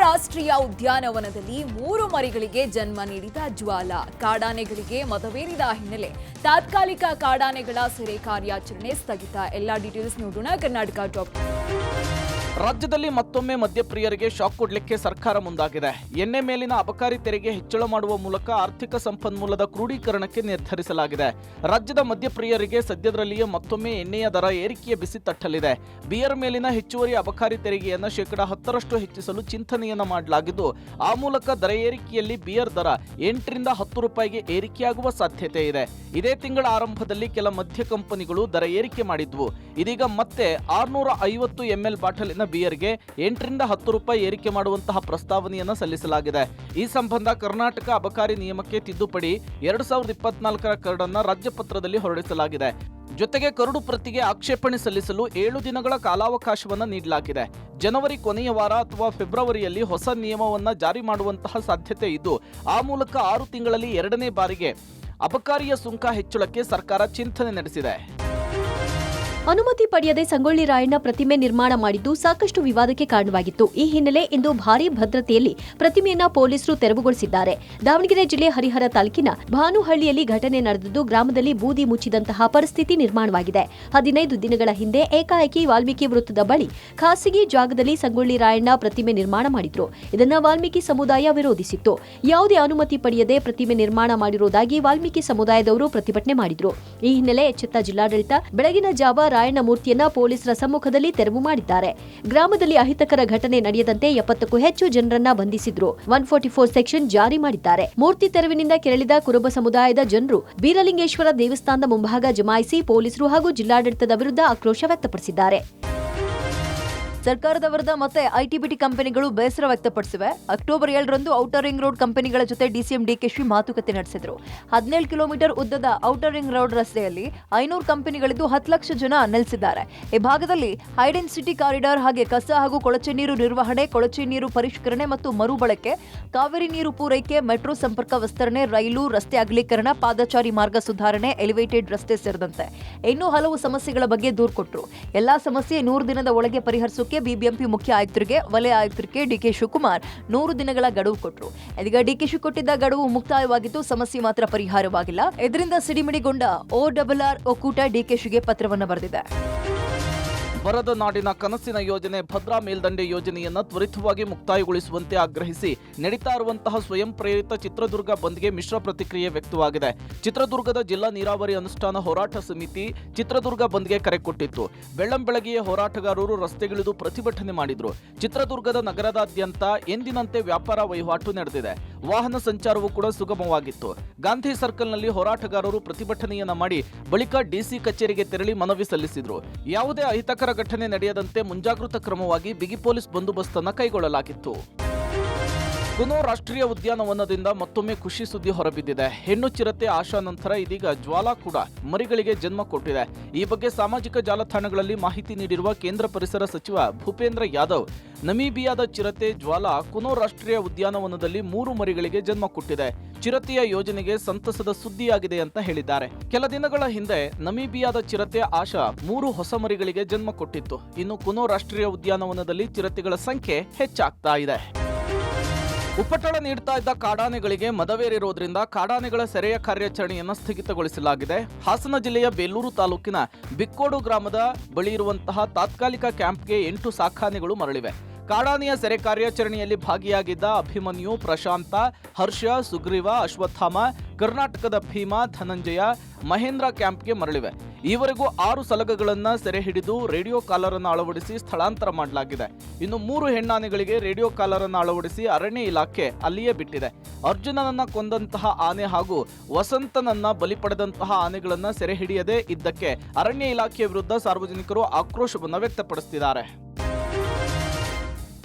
ರಾಷ್ಟ್ರೀಯ ಉದ್ಯಾನವನದಲ್ಲಿ 3 ಮರಿಗಳಿಗೆ ಜನ್ಮ ನೀಡಿದ ಜ್ವಾಲ. ಕಾಡಾನೆಗಳಿಗೆ ಮದವೇರಿದ ಹಿನ್ನೆಲೆ ತಾತ್ಕಾಲಿಕ ಕಾಡಾನೆಗಳ ಸೆರೆ ಕಾರ್ಯಾಚರಣೆ ಸ್ಥಗಿತ. ಎಲ್ಲ ಡೀಟೇಲ್ಸ್ ನೋಡೋಣ ಕರ್ನಾಟಕ ಟಾಪ್. ರಾಜ್ಯದಲ್ಲಿ ಮತ್ತೊಮ್ಮೆ ಮದ್ಯಪ್ರಿಯರಿಗೆ ಶಾಕ್ ಕೊಡಲಿಕ್ಕೆ ಸರ್ಕಾರ ಮುಂದಾಗಿದೆ. ಎಣ್ಣೆ ಮೇಲಿನ ಅಬಕಾರಿ ತೆರಿಗೆ ಹೆಚ್ಚಳ ಮಾಡುವ ಮೂಲಕ ಆರ್ಥಿಕ ಸಂಪನ್ಮೂಲದ ಕ್ರೋಢೀಕರಣಕ್ಕೆ ನಿರ್ಧರಿಸಲಾಗಿದೆ. ರಾಜ್ಯದ ಮದ್ಯಪ್ರಿಯರಿಗೆ ಸದ್ಯದಲ್ಲಿಯೇ ಮತ್ತೊಮ್ಮೆ ಎಣ್ಣೆಯ ದರ ಏರಿಕೆಯ ಬಿಸಿ ತಟ್ಟಲಿದೆ. ಬಿಯರ್ ಮೇಲಿನ ಹೆಚ್ಚುವರಿ ಅಬಕಾರಿ ತೆರಿಗೆಯನ್ನು ಶೇಕಡಾ 10ರಷ್ಟು ಹೆಚ್ಚಿಸಲು ಚಿಂತನೆಯನ್ನ ಮಾಡಲಾಗಿದ್ದು, ಆ ಮೂಲಕ ದರ ಏರಿಕೆಯಲ್ಲಿ ಬಿಯರ್ ದರ 8 ರಿಂದ 10 ರೂಪಾಯಿಗೆ ಏರಿಕೆಯಾಗುವ ಸಾಧ್ಯತೆ ಇದೆ. ಇದೇ ತಿಂಗಳ ಆರಂಭದಲ್ಲಿ ಕೆಲ ಮದ್ಯ ಕಂಪನಿಗಳು ದರ ಏರಿಕೆ ಮಾಡಿದ್ವು. ಇದೀಗ ಮತ್ತೆ 650 ml ಬಾಟಲಿನ ಬಿಯರ್ಗೆ 8 ರಿಂದ 10 ರೂಪಾಯಿ ಏರಿಕೆ ಮಾಡುವಂತಹ ಪ್ರಸ್ತಾವನೆಯನ್ನು ಸಲ್ಲಿಸಲಾಗಿದೆ. ಈ ಸಂಬಂಧ ಕರ್ನಾಟಕ ಅಬಕಾರಿ ನಿಯಮಕ್ಕೆ ತಿದ್ದುಪಡಿ 2024ರ ಕರಡನ್ನು ರಾಜ್ಯಪತ್ರದಲ್ಲಿ ಹೊರಡಿಸಲಾಗಿದೆ. ಜೊತೆಗೆ ಕರಡು ಪ್ರತಿಗೆ ಆಕ್ಷೇಪಣೆ ಸಲ್ಲಿಸಲು 7 ದಿನಗಳ ಕಾಲಾವಕಾಶವನ್ನು ನೀಡಲಾಗಿದೆ. ಜನವರಿ ಕೊನೆಯ ವಾರ ಅಥವಾ ಫೆಬ್ರವರಿಯಲ್ಲಿ ಹೊಸ ನಿಯಮವನ್ನು ಜಾರಿ ಮಾಡುವಂತಹ ಸಾಧ್ಯತೆ ಇದ್ದು, ಆ ಮೂಲಕ 6 ತಿಂಗಳಲ್ಲಿ 2ನೇ ಬಾರಿಗೆ ಅಬಕಾರಿಯ ಸುಂಕ ಹೆಚ್ಚಳಕ್ಕೆ ಸರ್ಕಾರ ಚಿಂತನೆ ನಡೆಸಿದೆ. ಅನುಮತಿ ಪಡೆಯದೆ ಸಂಗೊಳ್ಳಿ ರಾಯಣ್ಣ ಪ್ರತಿಮೆ ನಿರ್ಮಾಣ ಮಾಡಿದ್ದು ಸಾಕಷ್ಟು ವಿವಾದಕ್ಕೆ ಕಾರಣವಾಗಿತ್ತು. ಈ ಹಿನ್ನೆಲೆ ಇಂದು ಭಾರೀ ಭದ್ರತೆಯಲ್ಲಿ ಪ್ರತಿಮೆಯನ್ನ ಪೊಲೀಸರು ತೆರವುಗೊಳಿಸಿದ್ದಾರೆ. ದಾವಣಗೆರೆ ಜಿಲ್ಲೆ ಹರಿಹರ ತಾಲೂಕಿನ ಭಾನುಹಳ್ಳಿಯಲ್ಲಿ ಘಟನೆ ನಡೆದಿದ್ದು, ಗ್ರಾಮದಲ್ಲಿ ಬೂದಿ ಮುಚ್ಚಿದಂತಹ ಪರಿಸ್ಥಿತಿ ನಿರ್ಮಾಣವಾಗಿದೆ. 15 ದಿನಗಳ ಹಿಂದೆ ಏಕಾಏಕಿ ವಾಲ್ಮೀಕಿ ವೃತ್ತದ ಬಳಿ ಖಾಸಗಿ ಜಾಗದಲ್ಲಿ ಸಂಗೊಳ್ಳಿ ರಾಯಣ್ಣ ಪ್ರತಿಮೆ ನಿರ್ಮಾಣ ಮಾಡಿದ್ರು. ಇದನ್ನ ವಾಲ್ಮೀಕಿ ಸಮುದಾಯ ವಿರೋಧಿಸಿತ್ತು. ಯಾವುದೇ ಅನುಮತಿ ಪಡೆಯದೆ ಪ್ರತಿಮೆ ನಿರ್ಮಾಣ ಮಾಡಿರುವುದಾಗಿ ವಾಲ್ಮೀಕಿ ಸಮುದಾಯದವರು ಪ್ರತಿಭಟನೆ ಮಾಡಿದ್ರು. ಈ ಹಿನ್ನೆಲೆ ಎಚ್ಚೆತ್ತ ಜಿಲ್ಲಾಡಳಿತ ಬೆಳಗಿನ ಜಾವ ರಾಯಣ್ಣ ಮೂರ್ತಿಯನ್ನ ಪೊಲೀಸರ ಸಮ್ಮುಖದಲ್ಲಿ ತೆರವು ಮಾಡಿದ್ದಾರೆ. ಗ್ರಾಮದಲ್ಲಿ ಅಹಿತಕರ ಘಟನೆ ನಡೆಯದಂತೆ 70ಕ್ಕೂ ಹೆಚ್ಚು ಜನರನ್ನ ಬಂಧಿಸಿದ್ರು. 144 ಸೆಕ್ಷನ್ ಜಾರಿ ಮಾಡಿದ್ದಾರೆ. ಮೂರ್ತಿ ತೆರವಿನಿಂದ ಕೆರಳಿದ ಕುರುಬ ಸಮುದಾಯದ ಜನರು ಬೀರಲಿಂಗೇಶ್ವರ ದೇವಸ್ಥಾನದ ಮುಂಭಾಗ ಜಮಾಯಿಸಿ ಪೊಲೀಸರು ಹಾಗೂ ಜಿಲ್ಲಾಡಳಿತದ ವಿರುದ್ಧ ಆಕ್ರೋಶ ವ್ಯಕ್ತಪಡಿಸಿದ್ದಾರೆ. ಸರ್ಕಾರದ ವಿರುದ್ಧ ಮತ್ತೆ ಐಟಿ-ಬಿಟಿ ಕಂಪನಿಗಳು ಬೇಸರ ವ್ಯಕ್ತಪಡಿಸಿವೆ. ಅಕ್ಟೋಬರ್ 7ರಂದು ಔಟರ್ ರಿಂಗ್ ರೋಡ್ ಕಂಪನಿಗಳ ಜೊತೆ ಡಿಸಿಎಂ ಡಿಕೆಶಿ ಮಾತುಕತೆ ನಡೆಸಿದ್ರು. 17 ಕಿಲೋಮೀಟರ್ ಉದ್ದದ ಔಟರ್ ರಿಂಗ್ ರೋಡ್ ರಸ್ತೆಯಲ್ಲಿ 500 ಕಂಪನಿಗಳಿದ್ದು 10 ಲಕ್ಷ ಜನ ನೆಲೆಸಿದ್ದಾರೆ. ಈ ಭಾಗದಲ್ಲಿ ಹೈಡೆನ್ಸಿಟಿ ಕಾರಿಡಾರ್ ಹಾಗೆ ಕಸ ಹಾಗೂ ಕೊಳಚೆ ನೀರು ನಿರ್ವಹಣೆ, ಕೊಳಚೆ ನೀರು ಪರಿಷ್ಕರಣೆ ಮತ್ತು ಮರುಬಳಕೆ, ಕಾವೇರಿ ನೀರು ಪೂರೈಕೆ, ಮೆಟ್ರೋ ಸಂಪರ್ಕ ವಿಸ್ತರಣೆ, ರೈಲು ರಸ್ತೆ ಅಗಲೀಕರಣ, ಪಾದಚಾರಿ ಮಾರ್ಗ ಸುಧಾರಣೆ, ಎಲಿವೇಟೆಡ್ ರಸ್ತೆ ಸೇರಿದಂತೆ ಇನ್ನೂ ಹಲವು ಸಮಸ್ಯೆಗಳ ಬಗ್ಗೆ ದೂರು ಕೊಟ್ಟರು. ಎಲ್ಲಾ ಸಮಸ್ಯೆ 100 ದಿನದ ಒಳಗೆ ಪರಿಹರಿಸೋಕೆ ಬಿಬಿಎಂಪಿ ಮುಖ್ಯ ಆಯುಕ್ತರಿಗೆ, ವಲಯ ಆಯುಕ್ತರಿಗೆ ಡಿಕೆ ಶಿವಕುಮಾರ್ 100 ದಿನಗಳ ಗಡುವು ಕೊಟ್ಟರು. ಇದೀಗ ಡಿಕೆಶಿ ಕೊಟ್ಟಿದ್ದ ಗಡುವು ಮುಕ್ತಾಯವಾಗಿದ್ದು, ಸಮಸ್ಯೆ ಮಾತ್ರ ಪರಿಹಾರವಾಗಿಲ್ಲ. ಇದರಿಂದ ಸಿಡಿಮಿಡಿಗೊಂಡ ORR ಒಕ್ಕೂಟ ಡಿಕೆಶಿಗೆ ಪತ್ರವನ್ನು ಬರೆದಿದೆ. ಬರದ ನಾಡಿನ ಕನಸಿನ ಯೋಜನೆ ಭದ್ರಾ ಮೇಲ್ದಂಡೆ ಯೋಜನೆಯನ್ನು ತ್ವರಿತವಾಗಿ ಮುಕ್ತಾಯಗೊಳಿಸುವಂತೆ ಆಗ್ರಹಿಸಿ ನಡೀತಾ ಇರುವಂತಹ ಸ್ವಯಂ ಪ್ರೇರಿತ ಚಿತ್ರದುರ್ಗ ಬಂದ್ಗೆ ಮಿಶ್ರ ಪ್ರತಿಕ್ರಿಯೆ ವ್ಯಕ್ತವಾಗಿದೆ. ಚಿತ್ರದುರ್ಗದ ಜಿಲ್ಲಾ ನೀರಾವರಿ ಅನುಷ್ಠಾನ ಹೋರಾಟ ಸಮಿತಿ ಚಿತ್ರದುರ್ಗ ಬಂದ್ಗೆ ಕರೆ ಕೊಟ್ಟಿತ್ತು. ಬೆಳ್ಳಂಬೆಳಗ್ಗೆಯೇ ಹೋರಾಟಗಾರರು ರಸ್ತೆಗಿಳಿದು ಪ್ರತಿಭಟನೆ ಮಾಡಿದ್ರು. ಚಿತ್ರದುರ್ಗದ ನಗರದಾದ್ಯಂತ ಎಂದಿನಂತೆ ವ್ಯಾಪಾರ ವಹಿವಾಟು ನಡೆದಿದೆ. ವಾಹನ ಸಂಚಾರವೂ ಕೂಡ ಸುಗಮವಾಗಿತ್ತು. ಗಾಂಧಿ ಸರ್ಕಲ್ನಲ್ಲಿ ಹೋರಾಟಗಾರರು ಪ್ರತಿಭಟನೆಯನ್ನ ಮಾಡಿ ಬಳಿಕ ಡಿಸಿ ಕಚೇರಿಗೆ ತೆರಳಿ ಮನವಿ ಸಲ್ಲಿಸಿದ್ರು. ಯಾವುದೇ ಅಹಿತಕರ ಘಟನೆ ನಡೆಯದಂತೆ ಮುಂಜಾಗೃತಾ ಕ್ರಮವಾಗಿ ಬಿಗಿ ಪೊಲೀಸ್ ಬಂದೋಬಸ್ತನ್ನು ಕೈಗೊಳ್ಳಲಾಗಿತ್ತು. ಕುನೋ ರಾಷ್ಟ್ರೀಯ ಉದ್ಯಾನವನದಿಂದ ಮತ್ತೊಮ್ಮೆ ಖುಷಿ ಸುದ್ದಿ ಹೊರಬಿದ್ದಿದೆ. ಹೆಣ್ಣು ಚಿರತೆ ಆಶಾ ನಂತರ ಇದೀಗ ಜ್ವಾಲ ಕೂಡ ಮರಿಗಳಿಗೆ ಜನ್ಮ ಕೊಟ್ಟಿದೆ. ಈ ಬಗ್ಗೆ ಸಾಮಾಜಿಕ ಜಾಲತಾಣಗಳಲ್ಲಿ ಮಾಹಿತಿ ನೀಡಿರುವ ಕೇಂದ್ರ ಪರಿಸರ ಸಚಿವ ಭೂಪೇಂದ್ರ ಯಾದವ್, ನಮೀಬಿಯಾದ ಚಿರತೆ ಜ್ವಾಲ ಕುನೋ ರಾಷ್ಟ್ರೀಯ ಉದ್ಯಾನವನದಲ್ಲಿ 3 ಮರಿಗಳಿಗೆ ಜನ್ಮ ಕೊಟ್ಟಿದೆ. ಚಿರತೆಯ ಯೋಜನೆಗೆ ಸಂತಸದ ಸುದ್ದಿಯಾಗಿದೆ ಅಂತ ಹೇಳಿದ್ದಾರೆ. ಕೆಲ ದಿನಗಳ ಹಿಂದೆ ನಮೀಬಿಯಾದ ಚಿರತೆ ಆಶಾ 3 ಹೊಸ ಮರಿಗಳಿಗೆ ಜನ್ಮ ಕೊಟ್ಟಿತ್ತು. ಇನ್ನು ಕುನೋ ರಾಷ್ಟ್ರೀಯ ಉದ್ಯಾನವನದಲ್ಲಿ ಚಿರತೆಗಳ ಸಂಖ್ಯೆ ಹೆಚ್ಚಾಗ್ತಾ ಇದೆ. ಉಪಟಳ ನೀಡ್ತಾ ಇದ್ದ ಕಾಡಾನೆಗಳಿಗೆ ಮದವೇರಿರೋದ್ರಿಂದ ಕಾಡಾನೆಗಳ ಸೆರೆಯ ಕಾರ್ಯಾಚರಣೆಯನ್ನು ಸ್ಥಗಿತಗೊಳಿಸಲಾಗಿದೆ. ಹಾಸನ ಜಿಲ್ಲೆಯ ಬೇಲೂರು ತಾಲೂಕಿನ ಬಿಕ್ಕೋಡು ಗ್ರಾಮದ ಬಳಿ ಇರುವಂತಹ ತಾತ್ಕಾಲಿಕ ಕ್ಯಾಂಪ್ಗೆ 8 ಸಾಕಾನೆಗಳು ಮರಳಿವೆ. ಕಾಡಾನೆಯ ಸೆರೆ ಕಾರ್ಯಾಚರಣೆಯಲ್ಲಿ ಭಾಗಿಯಾಗಿದ್ದ ಅಭಿಮನ್ಯು, ಪ್ರಶಾಂತ, ಹರ್ಷ, ಸುಗ್ರೀವ, ಅಶ್ವತ್ಥಾಮ, ಕರ್ನಾಟಕದ ಭೀಮಾ, ಧನಂಜಯ, ಮಹೇಂದ್ರ ಕ್ಯಾಂಪ್ಗೆ ಮರಳಿವೆ. ಈವರೆಗೂ 6 ಸಲಗಗಳನ್ನು ಸೆರೆ ಹಿಡಿದು ರೇಡಿಯೋ ಕಾಲರ್ ಅನ್ನು ಅಳವಡಿಸಿ ಸ್ಥಳಾಂತರ ಮಾಡಲಾಗಿದೆ. ಇನ್ನು 3 ಹೆಣ್ಣಾನೆಗಳಿಗೆ ರೇಡಿಯೋ ಕಾಲರ್ ಅನ್ನು ಅಳವಡಿಸಿ ಅರಣ್ಯ ಇಲಾಖೆ ಅಲ್ಲಿಯೇ ಬಿಟ್ಟಿದೆ. ಅರ್ಜುನನನ್ನ ಕೊಂದಂತಹ ಆನೆ ಹಾಗೂ ವಸಂತನನ್ನ ಬಲಿ ಪಡೆದಂತಹ ಆನೆಗಳನ್ನ ಸೆರೆ ಹಿಡಿಯದೇ ಇದ್ದಕ್ಕೆ ಅರಣ್ಯ ಇಲಾಖೆಯ ವಿರುದ್ಧ ಸಾರ್ವಜನಿಕರು ಆಕ್ರೋಶವನ್ನು ವ್ಯಕ್ತಪಡಿಸುತ್ತಿದ್ದಾರೆ.